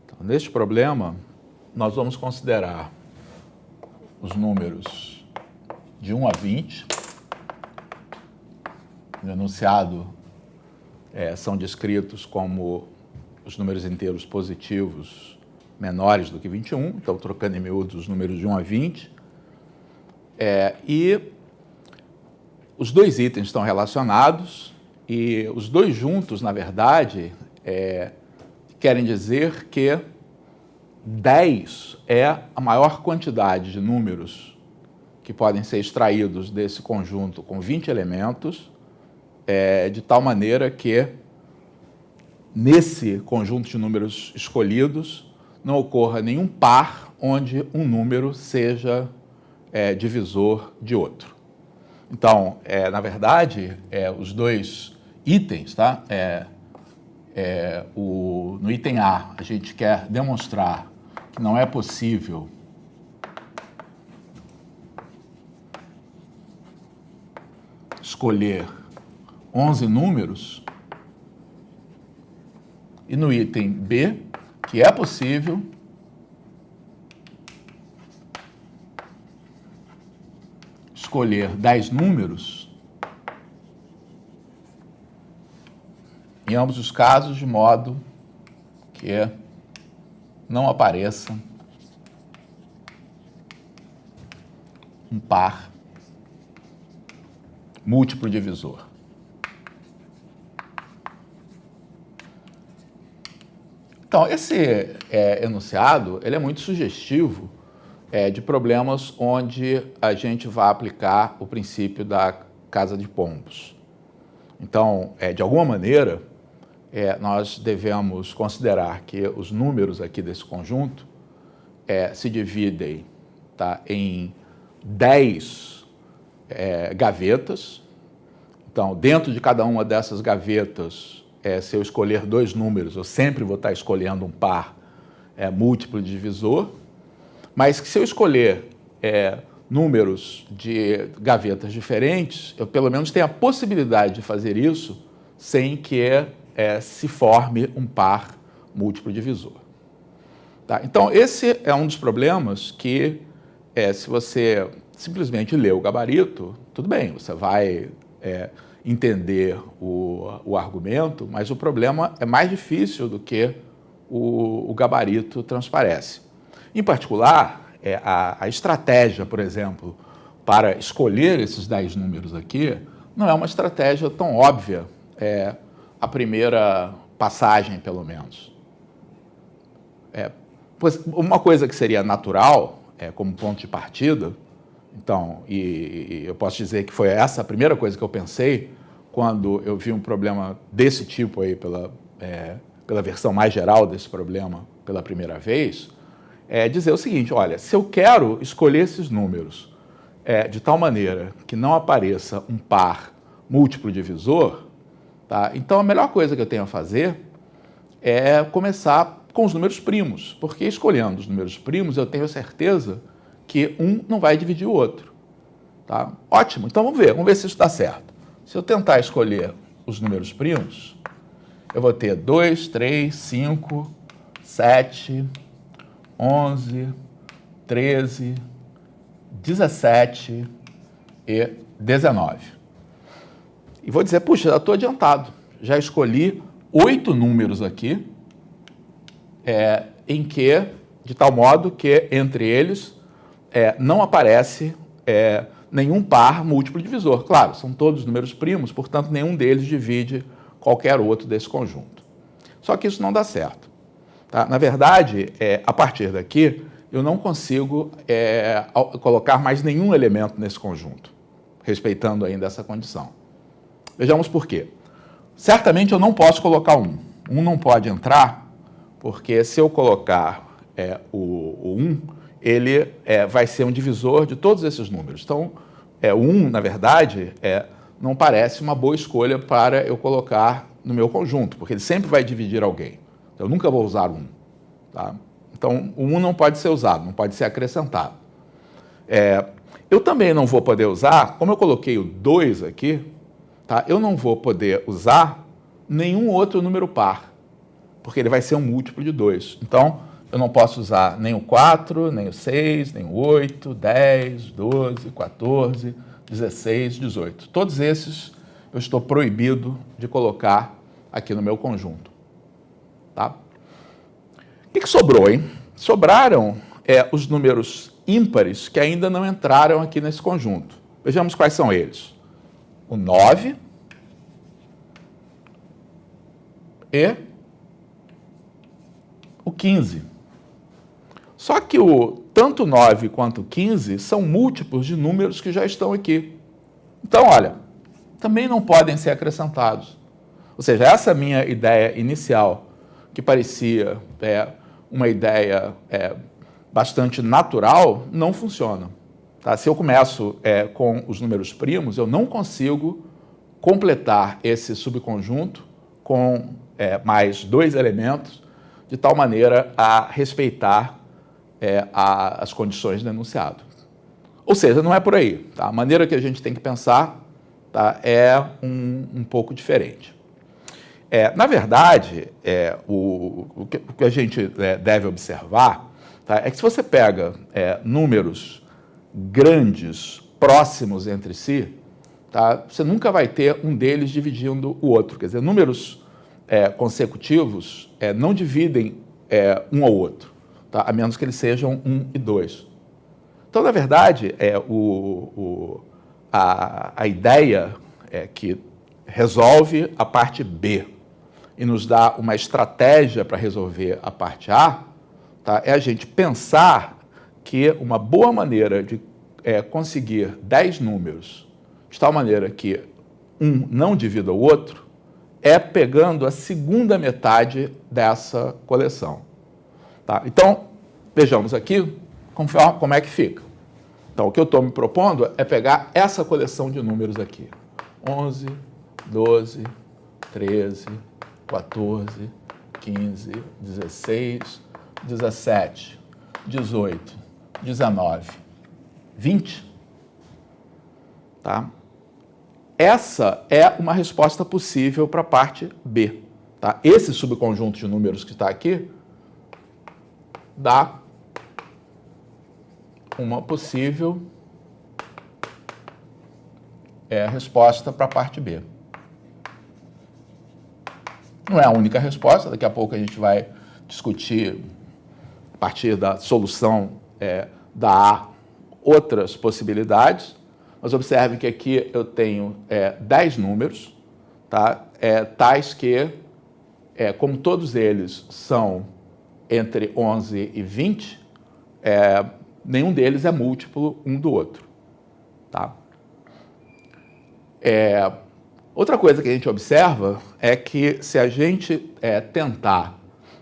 Então, neste problema, nós vamos considerar os números de 1 a 20. No enunciado são descritos como os números inteiros positivos menores do que 21, então trocando em miúdos os números de 1 a 20. E os dois itens estão relacionados e os dois juntos, na verdade, querem dizer que 10 é a maior quantidade de números que podem ser extraídos desse conjunto com 20 elementos, de tal maneira que, nesse conjunto de números escolhidos, não ocorra nenhum par onde um número seja divisor de outro. Então, na verdade, os dois itens, tá? No item A, a gente quer demonstrar que não é possível escolher 11 números, e no item B, que é possível escolher 10 números, em ambos os casos, de modo que não apareça um par múltiplo divisor. Então, esse enunciado ele é muito sugestivo de problemas onde a gente vai aplicar o princípio da casa de pombos. Então, de alguma maneira, nós devemos considerar que os números aqui desse conjunto se dividem, tá, em 10 gavetas. Então, dentro de cada uma dessas gavetas, se eu escolher dois números, eu sempre vou estar escolhendo um par múltiplo divisor, mas que se eu escolher números de gavetas diferentes, eu pelo menos tenho a possibilidade de fazer isso sem que se forme um par múltiplo divisor. Tá? Então, esse é um dos problemas que, se você simplesmente ler o gabarito, tudo bem, você vai entender o argumento, mas o problema é mais difícil do que o gabarito transparece. Em particular, a estratégia, por exemplo, para escolher esses 10 números aqui, não é uma estratégia tão óbvia, a primeira passagem, pelo menos. Pois uma coisa que seria natural, como ponto de partida, então, e eu posso dizer que foi essa a primeira coisa que eu pensei quando eu vi um problema desse tipo aí pela versão mais geral desse problema pela primeira vez, dizer o seguinte: olha, se eu quero escolher esses números de tal maneira que não apareça um par múltiplo divisor, tá? Então a melhor coisa que eu tenho a fazer é começar com os números primos, porque escolhendo os números primos eu tenho certeza que um não vai dividir o outro. Tá? Ótimo, então vamos ver se isso dá certo. Se eu tentar escolher os números primos, eu vou ter 2, 3, 5, 7, 11, 13, 17 e 19. E vou dizer, puxa, já estou adiantado. Já escolhi 8 números aqui, em que, de tal modo que entre eles não aparece nenhum par múltiplo divisor. Claro, são todos números primos, portanto, nenhum deles divide qualquer outro desse conjunto. Só que isso não dá certo. Tá? Na verdade, a partir daqui, eu não consigo colocar mais nenhum elemento nesse conjunto, respeitando ainda essa condição. Vejamos por quê. Certamente eu não posso colocar um. Um não pode entrar, porque se eu colocar o 1, ele vai ser um divisor de todos esses números. Então, o 1, na verdade, não parece uma boa escolha para eu colocar no meu conjunto, porque ele sempre vai dividir alguém. Eu nunca vou usar 1. Tá? Então, o 1 não pode ser usado, não pode ser acrescentado. Eu também não vou poder usar, como eu coloquei o 2 aqui, tá? Eu não vou poder usar nenhum outro número par, porque ele vai ser um múltiplo de 2. Então, eu não posso usar nem o 4, nem o 6, nem o 8, 10, 12, 14, 16, 18. Todos esses eu estou proibido de colocar aqui no meu conjunto. Tá? O que sobrou, hein? Sobraram os números ímpares que ainda não entraram aqui nesse conjunto. Vejamos quais são eles. O 9 e o 15. Só que tanto o 9 quanto o 15 são múltiplos de números que já estão aqui. Então, olha, também não podem ser acrescentados. Ou seja, essa minha ideia inicial, que parecia uma ideia bastante natural, não funciona. Tá? Se eu começo com os números primos, eu não consigo completar esse subconjunto com mais 2 elementos, de tal maneira a respeitar as condições do enunciado. Ou seja, não é por aí. Tá? A maneira que a gente tem que pensar, tá, é um pouco diferente. Na verdade, o que a gente deve observar, tá, é que se você pega números grandes, próximos entre si, tá, você nunca vai ter um deles dividindo o outro. Quer dizer, números consecutivos não dividem um ao outro, tá, a menos que eles sejam 1 e 2. Então, na verdade, a ideia que resolve a parte B e nos dá uma estratégia para resolver a parte A, tá, é a gente pensar que uma boa maneira de conseguir 10 números, de tal maneira que um não divida o outro, é pegando a segunda metade dessa coleção. Tá? Então, vejamos aqui como é que fica. Então, o que eu estou me propondo é pegar essa coleção de números aqui. 11, 12, 13, 14, 15, 16, 17, 18, 19, 20. Tá? Essa é uma resposta possível para a parte B. Tá? Esse subconjunto de números que está aqui dá uma possível resposta para a parte B. Não é a única resposta, daqui a pouco a gente vai discutir, a partir da solução da A, outras possibilidades, mas observe que aqui eu tenho 10 números, tá? Tais que, como todos eles são entre 11 e 20, nenhum deles é múltiplo um do outro. Tá? Outra coisa que a gente observa é que se a gente tentar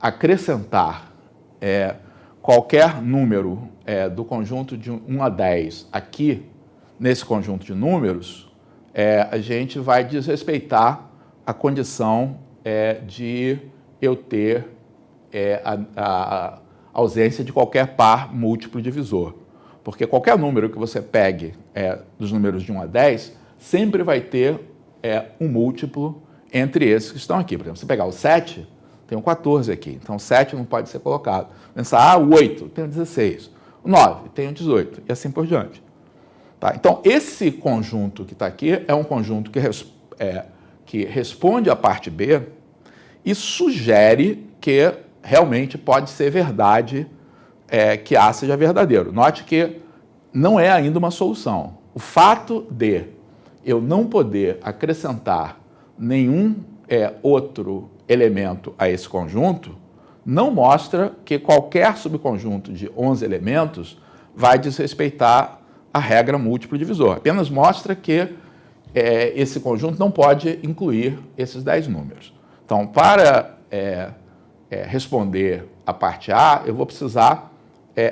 acrescentar qualquer número do conjunto de 1 a 10 aqui, nesse conjunto de números, a gente vai desrespeitar a condição de eu ter a ausência de qualquer par múltiplo divisor. Porque qualquer número que você pegue dos números de 1 a 10, sempre vai ter um múltiplo entre esses que estão aqui. Por exemplo, se pegar o 7, tem um 14 aqui, então o 7 não pode ser colocado. Pensar, o 8 tem o 16, o 9 tem o 18, e assim por diante. Tá? Então, esse conjunto que está aqui é um conjunto que responde à parte B e sugere que realmente pode ser verdade que A seja verdadeiro. Note que não é ainda uma solução. O fato de eu não poder acrescentar nenhum outro elemento a esse conjunto não mostra que qualquer subconjunto de 11 elementos vai desrespeitar a regra múltiplo divisor. Apenas mostra que esse conjunto não pode incluir esses 10 números. Então, para responder a parte A, eu vou precisar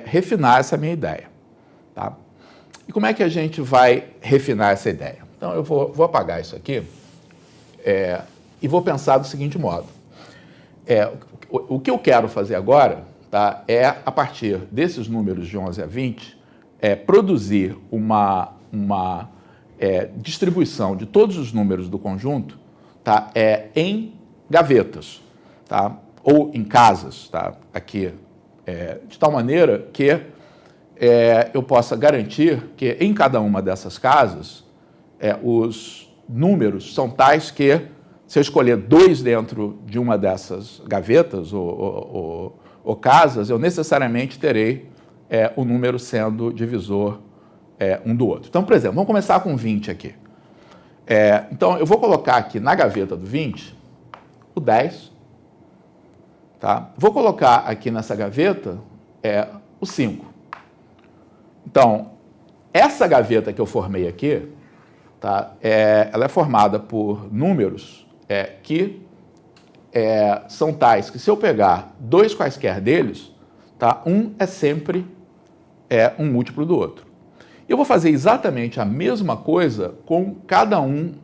refinar essa minha ideia. Tá? E como é que a gente vai refinar essa ideia? Então, eu vou apagar isso aqui e vou pensar do seguinte modo. O que eu quero fazer agora, tá, é, a partir desses números de 11 a 20, produzir uma distribuição de todos os números do conjunto, tá, em gavetas. Tá? ou em casas, tá? Aqui, de tal maneira que eu possa garantir que em cada uma dessas casas os números são tais que, se eu escolher 2 dentro de uma dessas gavetas ou casas, eu necessariamente terei o número sendo divisor um do outro. Então, por exemplo, vamos começar com 20 aqui. Então, eu vou colocar aqui na gaveta do 20 o 10. Tá? Vou colocar aqui nessa gaveta o 5. Então, essa gaveta que eu formei aqui, tá? Ela é formada por números que são tais que, se eu pegar 2 quaisquer deles, tá? Um é sempre um múltiplo do outro. Eu vou fazer exatamente a mesma coisa com cada um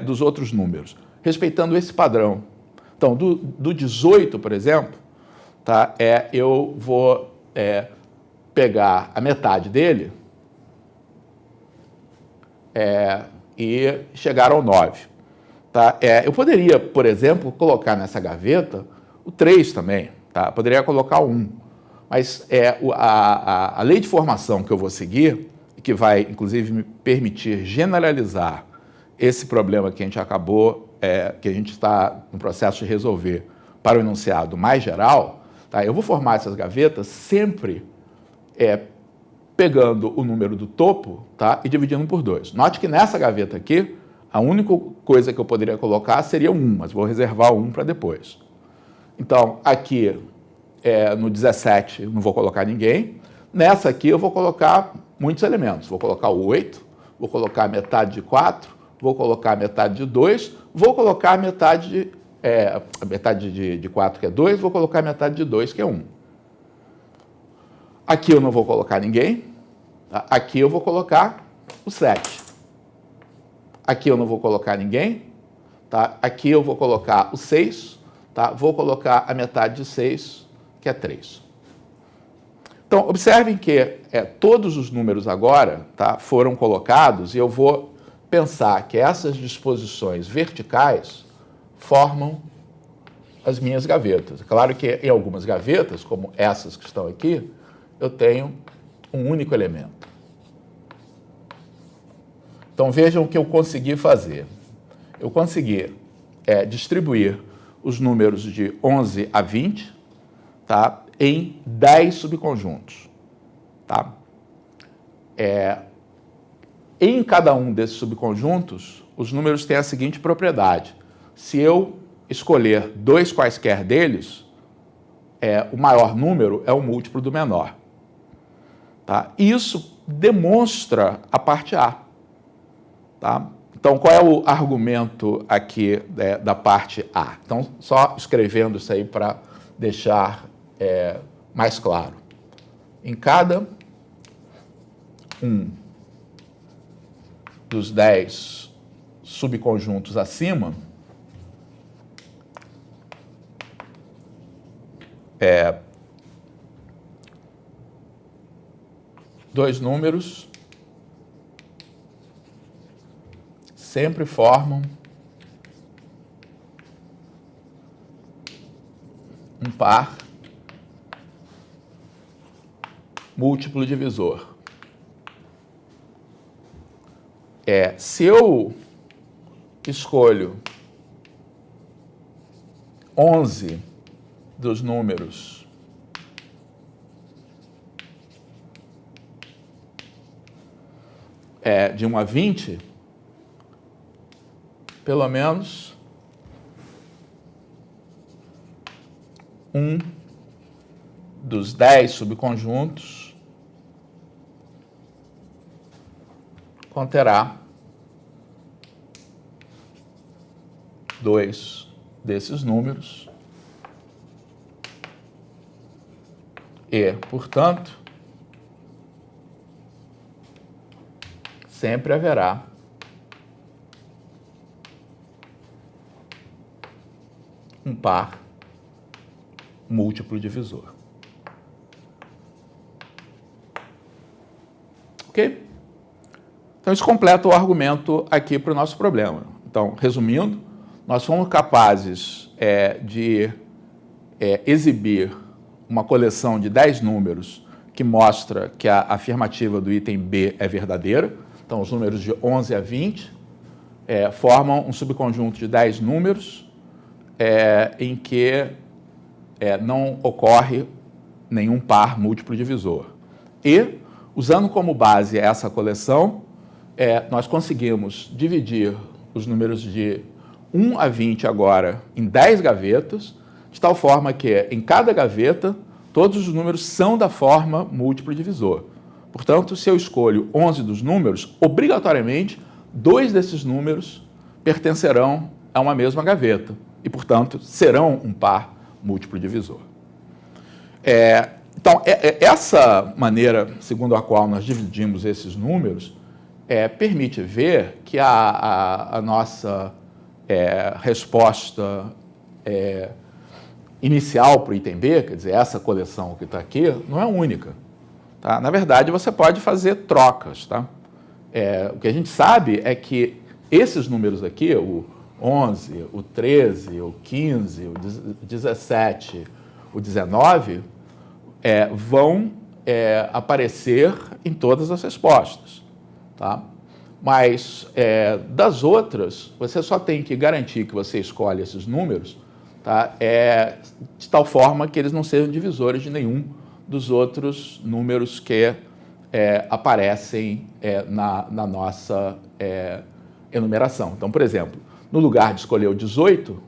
dos outros números, respeitando esse padrão. Então, do 18, por exemplo, tá? Eu vou pegar a metade dele e chegar ao 9. Tá? Eu poderia, por exemplo, colocar nessa gaveta o 3 também. Tá? Poderia colocar o 1. Mas a lei de formação que eu vou seguir, que vai, inclusive, me permitir generalizar esse problema que a gente acabou, que a gente está no processo de resolver para o enunciado mais geral, tá? Eu vou formar essas gavetas sempre pegando o número do topo, tá? E dividindo por 2. Note que nessa gaveta aqui, a única coisa que eu poderia colocar seria 1, mas vou reservar o 1 para depois. Então, aqui no 17 não vou colocar ninguém. Nessa aqui eu vou colocar muitos elementos. Vou colocar o 8, vou colocar a metade de 4, vou colocar a metade de 2, vou colocar a metade de 4, que é 2, vou colocar a metade de 2, que é 1. Aqui eu não vou colocar ninguém. Tá? Aqui eu vou colocar o 7. Aqui eu não vou colocar ninguém. Tá? Aqui eu vou colocar o 6. Tá? Vou colocar a metade de 6, que é 3. Então, observem que todos os números agora, tá, foram colocados, e eu vou pensar que essas disposições verticais formam as minhas gavetas. É claro que em algumas gavetas, como essas que estão aqui, eu tenho um único elemento. Então, vejam o que eu consegui fazer. Eu consegui distribuir os números de 11 a 20, tá, em 10 subconjuntos. Tá? Em cada um desses subconjuntos, os números têm a seguinte propriedade. Se eu escolher 2 quaisquer deles, o maior número é o múltiplo do menor. Tá? Isso demonstra a parte A. Tá? Então, qual é o argumento aqui da parte A? Então, só escrevendo isso aí para deixar mais claro. Em cada um dos 10 subconjuntos acima, dois números sempre formam um par múltiplo divisor. Se eu escolho 11 dos números de 1 a 20, pelo menos um dos 10 subconjuntos conterá 2 desses números e, portanto, sempre haverá um par múltiplo divisor. Ok? Então, isso completa o argumento aqui para o nosso problema. Então, resumindo, nós fomos capazes de exibir uma coleção de 10 números que mostra que a afirmativa do item B é verdadeira. Então, os números de 11 a 20 formam um subconjunto de 10 números em que não ocorre nenhum par múltiplo divisor. E, usando como base essa coleção, nós conseguimos dividir os números de 1 a 20 agora em 10 gavetas, de tal forma que em cada gaveta todos os números são da forma múltiplo divisor. Portanto, se eu escolho 11 dos números, obrigatoriamente 2 desses números pertencerão a uma mesma gaveta e, portanto, serão um par múltiplo divisor. Então, essa maneira segundo a qual nós dividimos esses números permite ver que a nossa resposta inicial para o item B, quer dizer, essa coleção que está aqui, não é única. Tá? Na verdade, você pode fazer trocas. Tá? O que a gente sabe é que esses números aqui, o 11, o 13, o 15, o 17, o 19, vão aparecer em todas as respostas. Tá? Mas, das outras, você só tem que garantir que você escolhe esses números, tá? De tal forma que eles não sejam divisores de nenhum dos outros números que aparecem na nossa enumeração. Então, por exemplo, no lugar de escolher o 18,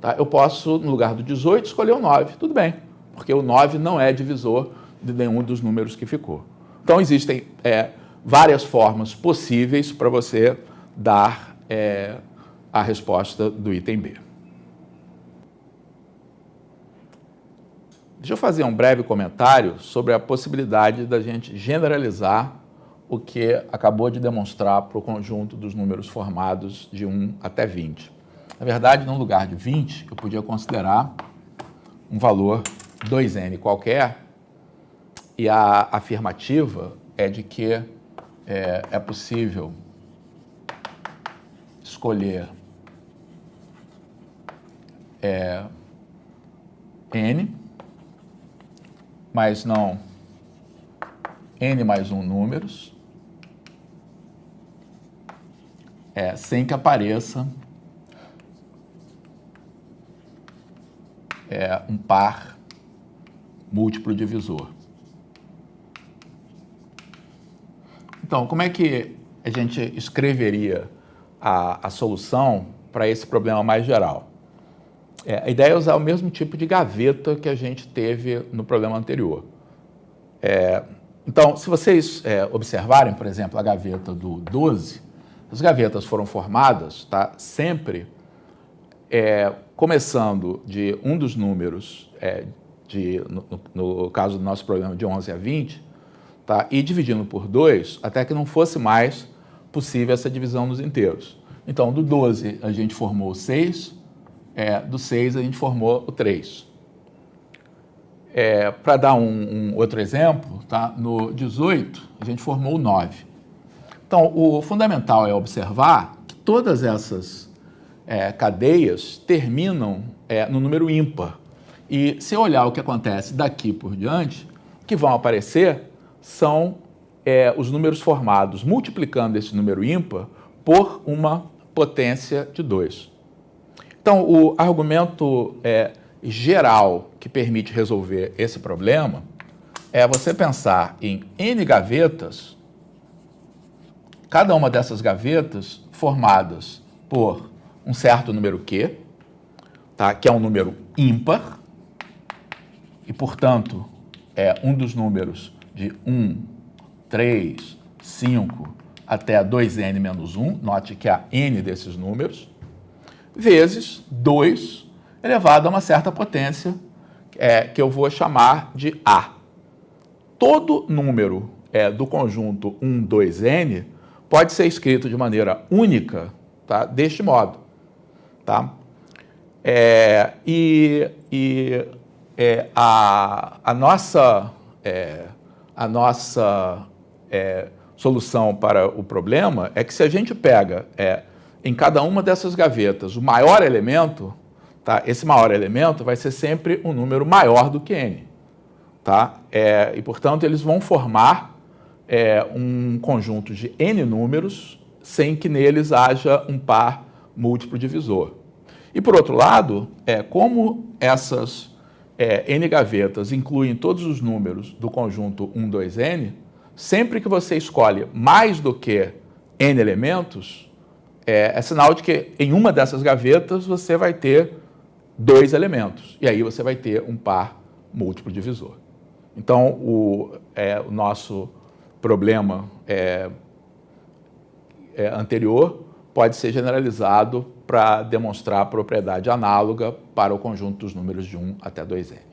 tá? Eu posso, no lugar do 18, escolher o 9. Tudo bem, porque o 9 não é divisor de nenhum dos números que ficou. Então, existem várias formas possíveis para você dar a resposta do item B. Deixa eu fazer um breve comentário sobre a possibilidade da gente generalizar o que acabou de demonstrar para o conjunto dos números formados de 1 até 20. Na verdade, no lugar de 20, eu podia considerar um valor 2n qualquer, e a afirmativa é de que é possível escolher n, mas não n mais 1 números, sem que apareça um par múltiplo divisor. Então, como é que a gente escreveria a solução para esse problema mais geral? A ideia é usar o mesmo tipo de gaveta que a gente teve no problema anterior. Então, se vocês observarem, por exemplo, a gaveta do 12, as gavetas foram formadas, tá, sempre começando de um dos números, no caso do nosso problema de 11 a 20, tá, e dividindo por 2, até que não fosse mais possível essa divisão nos inteiros. Então, do 12 a gente formou o 6, do 6 a gente formou o 3. Para dar um outro exemplo, tá, no 18 a gente formou o 9. Então, o fundamental é observar que todas essas cadeias terminam no número ímpar. E se olhar o que acontece daqui por diante, o que vão aparecer são os números formados multiplicando esse número ímpar por uma potência de 2. Então, o argumento geral que permite resolver esse problema é você pensar em n gavetas, cada uma dessas gavetas formadas por um certo número Q, tá, que é um número ímpar, e, portanto, um dos números de 1, 3, 5 até 2n menos 1, note que há n desses números, vezes 2 elevado a uma certa potência, que eu vou chamar de A. Todo número do conjunto 1, 2n pode ser escrito de maneira única, tá, deste modo. Tá? A nossa solução para o problema é que se a gente pega em cada uma dessas gavetas o maior elemento, tá? Esse maior elemento vai ser sempre um número maior do que n. Tá? E, portanto, eles vão formar um conjunto de n números sem que neles haja um par múltiplo divisor. E, por outro lado, como essas n gavetas incluem todos os números do conjunto 1, 2n, sempre que você escolhe mais do que n elementos, é sinal de que em uma dessas gavetas você vai ter 2 elementos. E aí você vai ter um par múltiplo divisor. Então, o nosso problema anterior pode ser generalizado para demonstrar a propriedade análoga para o conjunto dos números de 1 até 2n.